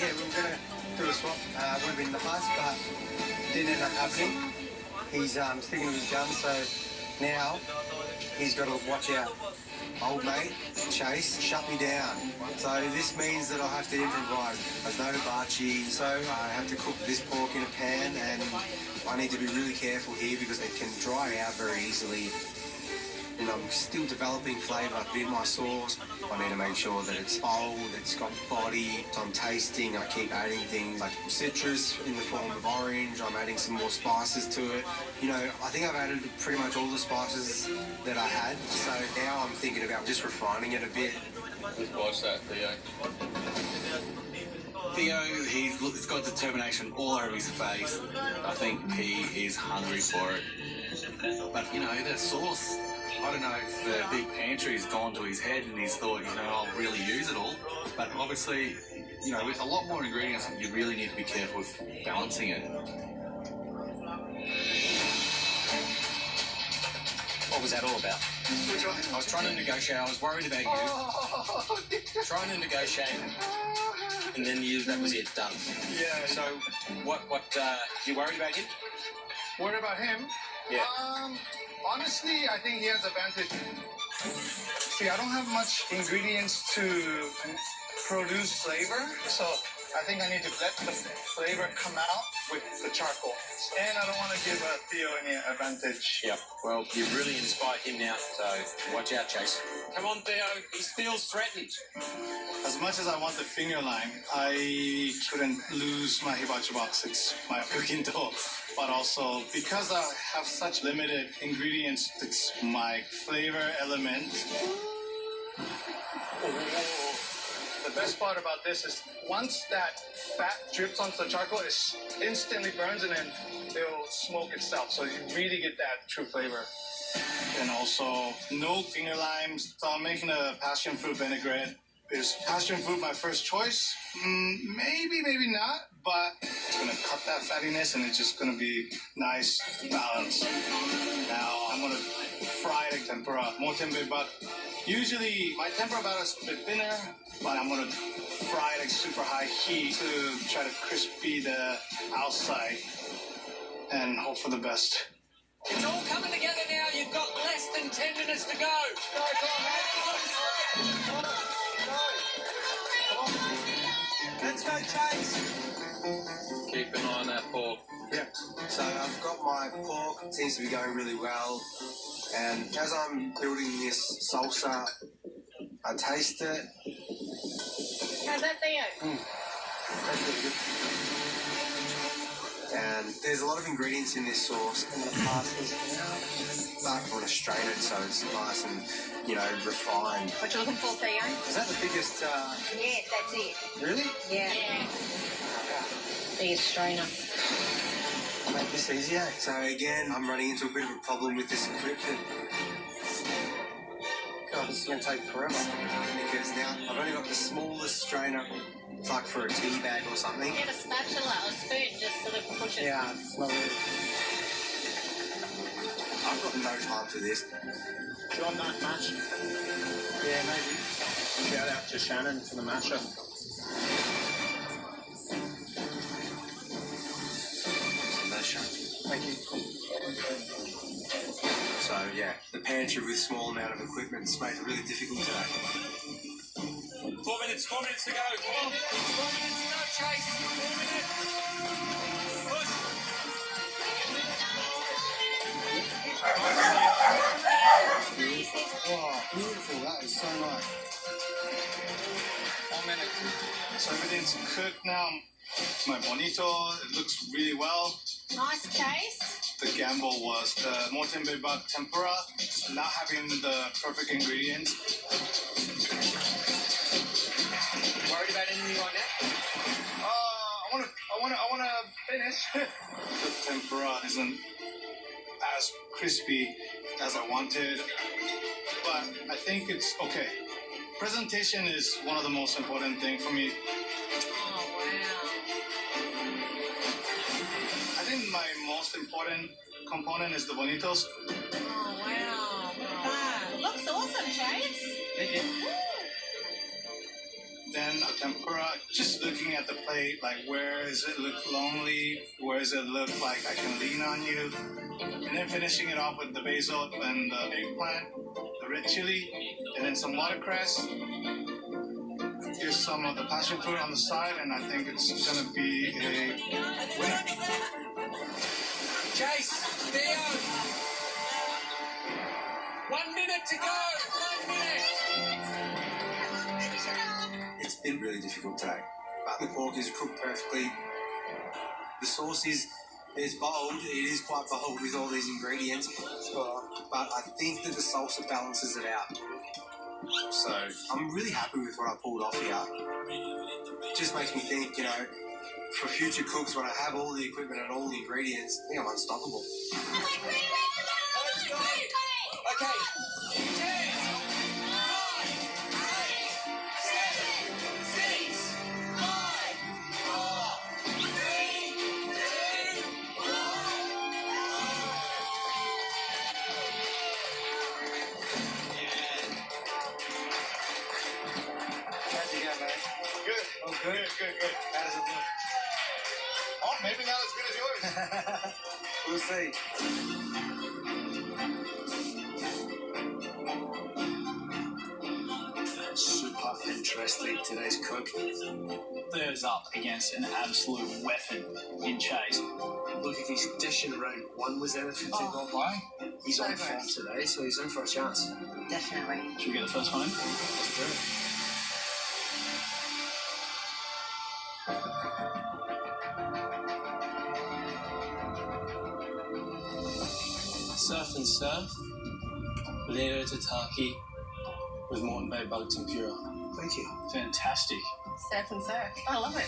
yeah, we were going to do a swap. Would have been nice, but didn't end up happening. He's sticking to his guns, so now he's got to watch out. Old mate, Chase, shut me down. So this means that I'll have to improvise. There's no hibachi, so I have to cook this pork in a pan, and I need to be really careful here because it can dry out very easily. And I'm still developing flavour in my sauce. I need to make sure that it's bold, it's got body. So I'm tasting, I keep adding things like citrus in the form of orange. I'm adding some more spices to it. You know, I think I've added pretty much all the spices that I had. So now I'm thinking about just refining it a bit. Just watch that, Theo. Theo, he's got determination all over his face. I think he is hungry for it. But, you know, that sauce, I don't know if the big pantry's gone to his head and he's thought, you know, I'll really use it all. But obviously, you know, with a lot more ingredients, you really need to be careful with balancing it. What was that all about? I was trying to negotiate. I was worried about you. Trying to negotiate, and then that was it. Done. Yeah. So, what? You worried about him? What about him? Yeah. Honestly, I think he has advantage. See, I don't have much ingredients to produce flavor, so I think I need to let the flavor come out with the charcoal. And I don't want to give Theo any advantage. Yeah. Well, you've really inspired him now, so watch out, Chase. Come on, Theo. He feels threatened. As much as I want the finger lime, I couldn't lose my hibachi box. It's my cooking dough. But also, because I have such limited ingredients, it's my flavor element. The best part about this is once that fat drips onto the charcoal, it instantly burns and then it'll smoke itself. So you really get that true flavor. And also, no finger limes. So I'm making a passion fruit vinaigrette. Is passion fruit my first choice? Maybe, maybe not. But it's going to cut that fattiness and it's just going to be nice balance. Now I'm going to fry the tempura. Motenbebak. Usually my tempura batter is a bit thinner, but I'm going to fry it at super high heat to try to crispy the outside and hope for the best. It's all coming together now. You've got less than 10 minutes to go. Let's go, Chase! Keep an eye on that pork. Yeah, so I've got my pork, it seems to be going really well, and as I'm building this salsa, I taste it. How's that, Theo? That's really good. And there's a lot of ingredients in this sauce. I'm going to pass this out, but I'm going to strain it so it's nice and, you know, refined. What you looking for, Theo? Is that the biggest, Yes, that's it. really? Yeah. Biggest strainer. I'll make this easier. So again, I'm running into a bit of a problem with this equipment. God, this is going to take forever. Because now I've only got the smallest strainer. It's like for a tea bag or something. Get a spatula or a spoon just sort of push it. Yeah, it's not really. I've got no time for this. Do you want that match? Yeah, maybe. Shout out to Shannon for the matchup. Thank you. So yeah, the pantry with small amount of equipment's made it really difficult today. 4 minutes to go. Come on. 4 minutes to go, Chase. 4 minutes. Push. Oh, beautiful. That is so nice. 1 minute. So everything's cooked now. My bonito, it looks really well. Nice, Chase. The gamble was the motenbebak tempura, not having the perfect ingredients. Worried about anything right now? I wanna finish. The tempura isn't as crispy as I wanted, but I think it's okay. Presentation is one of the most important things for me. Oh, wow. I think my most important component is the bonitos. Oh, wow. Looks awesome, Chase. Thank you. then a tempura. Just looking at the plate, like where does it look lonely? Where does it look like I can lean on you? And then finishing it off with the basil and the eggplant, the red chili, and then some watercress. Here's some of the passion fruit on the side, and I think it's gonna be a winner. Chase, Theo. 1 minute to go. 1 minute. It's been really difficult today, but the pork is cooked perfectly. The sauce is bold. It is quite bold with all these ingredients, but I think that the salsa balances it out. So I'm really happy with what I pulled off here. It just makes me think, you know, for future cooks, when I have all the equipment and all the ingredients, I think I'm unstoppable. Let's go. Okay. 10, 9, 8, 7, 6, 5, 4, 3, 2, 1. How's it go, mate? Good. Oh, good. Good. How does it look? Oh, maybe not as good as yours. We'll see. Super interesting, today's cook. Theo's up against an absolute weapon in Chase. Look, if he's dishing around one was anything to go by, he's on form today, so he's in for a chance. Definitely. Should we get the first one in? Let's do it. Surf and Surf, Bonito Tataki with Morton Bay Bug Tempura. Thank you. Fantastic. Surf and surf. I love it.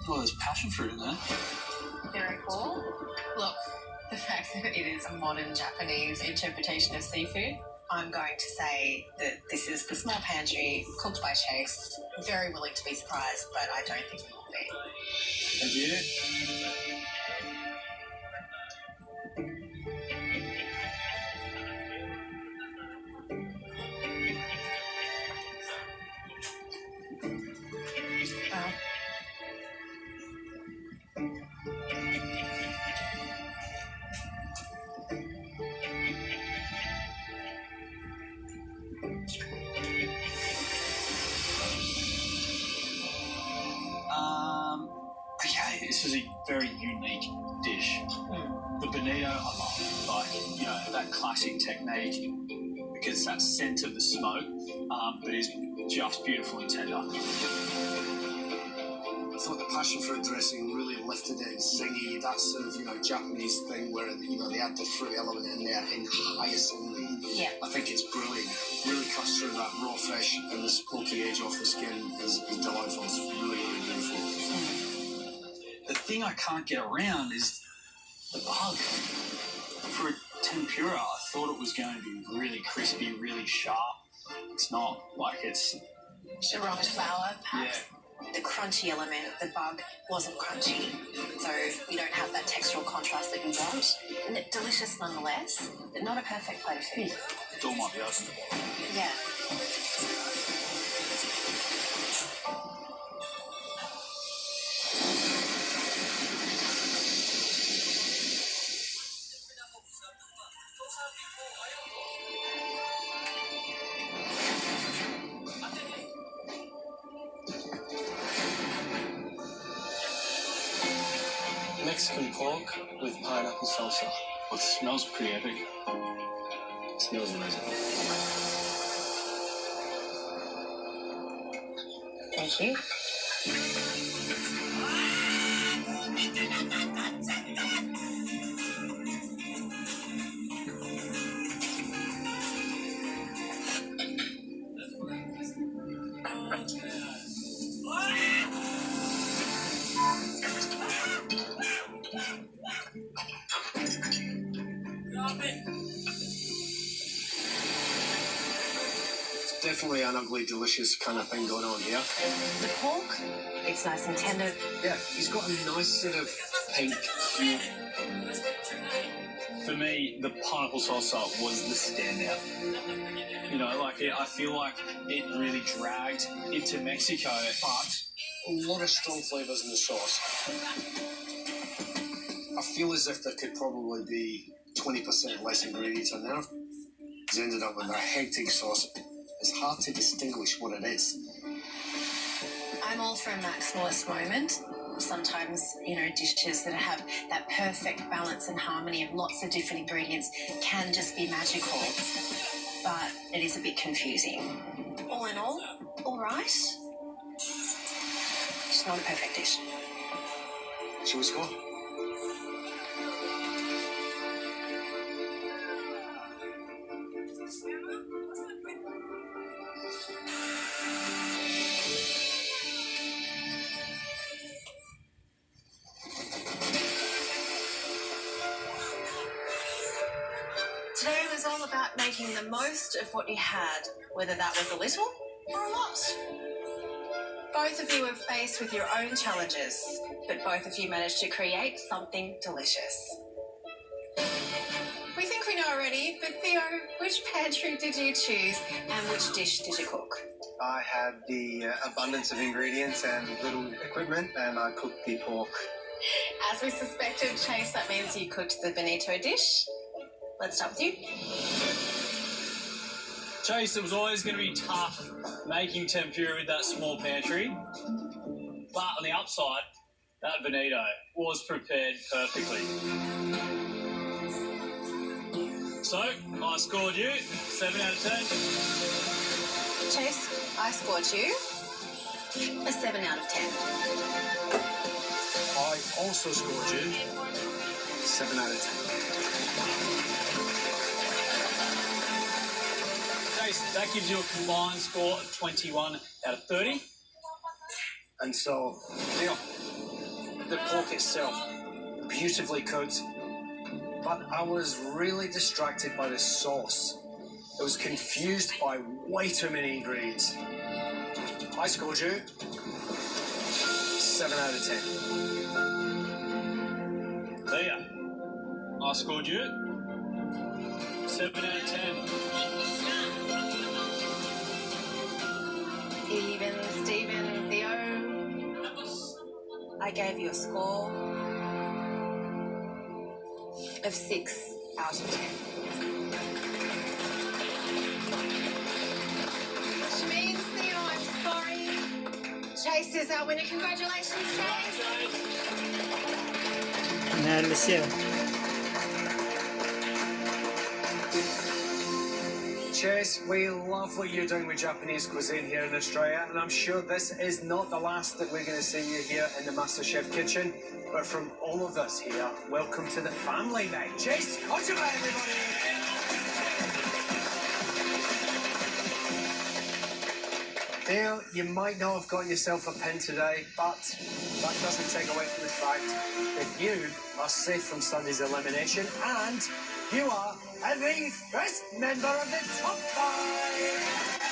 Oh, there's passion fruit in there. Very cool. Look, the fact that it is a modern Japanese interpretation of seafood, I'm going to say that this is the small pantry cooked by Chase. Very willing to be surprised, but I don't think it will be. Have you? Well, Okay, this is a very unique dish. The bonito, I love, like, you know, that classic technique because that scent of the smoke, but it's just beautiful and tender. I thought the passion fruit dressing really lifted it, zingy, that sort of, you know, Japanese thing where, you know, they had the fruit element in there in hyacinth. yeah. I think it's brilliant. Really cuts through that raw fish and the smoky edge off the skin is delightful. It's really, really beautiful. The thing I can't get around is the bug. For a tempura, I thought it was going to be really crispy, really sharp. It's not. Like, it's... The wrong flour, perhaps. Yeah. The crunchy element of the bug wasn't crunchy, so you don't have that textural contrast that you want. And it's delicious nonetheless, but not a perfect plate of food. The door might be open. Yeah. Mexican pork with pineapple salsa. Well, it smells pretty epic. It smells amazing. Thank you. It's definitely an ugly, delicious kind of thing going on here. The pork, it's nice and tender. Yeah, he's got a nice sort of pink hue. For me, the pineapple salsa was the standout. You know, like I feel like it really dragged into Mexico, but A lot of strong flavours in the sauce. I feel as if there could probably be 20% less ingredients in there. It's ended up with a hectic sauce. It's hard to distinguish what it is. I'm all for a maximalist moment. Sometimes, you know, dishes that have that perfect balance and harmony of lots of different ingredients can just be magical. But it is a bit confusing. All in all right. Just not a perfect dish. Shall we score? Today was all about making the most of what you had, whether that was a little or a lot. Both of you were faced with your own challenges, but both of you managed to create something delicious. We think we know already, but Theo, which pantry did you choose and which dish did you cook? I had the abundance of ingredients and little equipment, and I cooked the pork. As we suspected, Chase, that means you cooked the bonito dish. Let's start with you. Chase, it was always going to be tough making tempura with that small pantry. But on the upside, that bonito was prepared perfectly. So, I scored you 7 out of 10. Chase, I scored you a 7 out of 10. I also scored you 7 out of 10. Chase, that gives you a combined score of 21 out of 30. And so, you know, the pork itself, beautifully cooked, but I was really distracted by the sauce. I was confused by way too many ingredients. I scored you 7 out of 10. There. I scored you 7 out of 10. Even Stephen, Theo, I gave you a score of 6 out of 10. Which means, Theo, I'm sorry. Chase is our winner. Congratulations, Chase. Nanalo siya. Chase, we love what you're doing with Japanese cuisine here in Australia, and I'm sure this is not the last that we're going to see you here in the MasterChef kitchen. But from all of us here, welcome to the family, mate. Chase, ojima, everybody! Theo, you might not have got yourself a pin today, but that doesn't take away from the fact that you are safe from Sunday's elimination, and you are the first member of the top 5!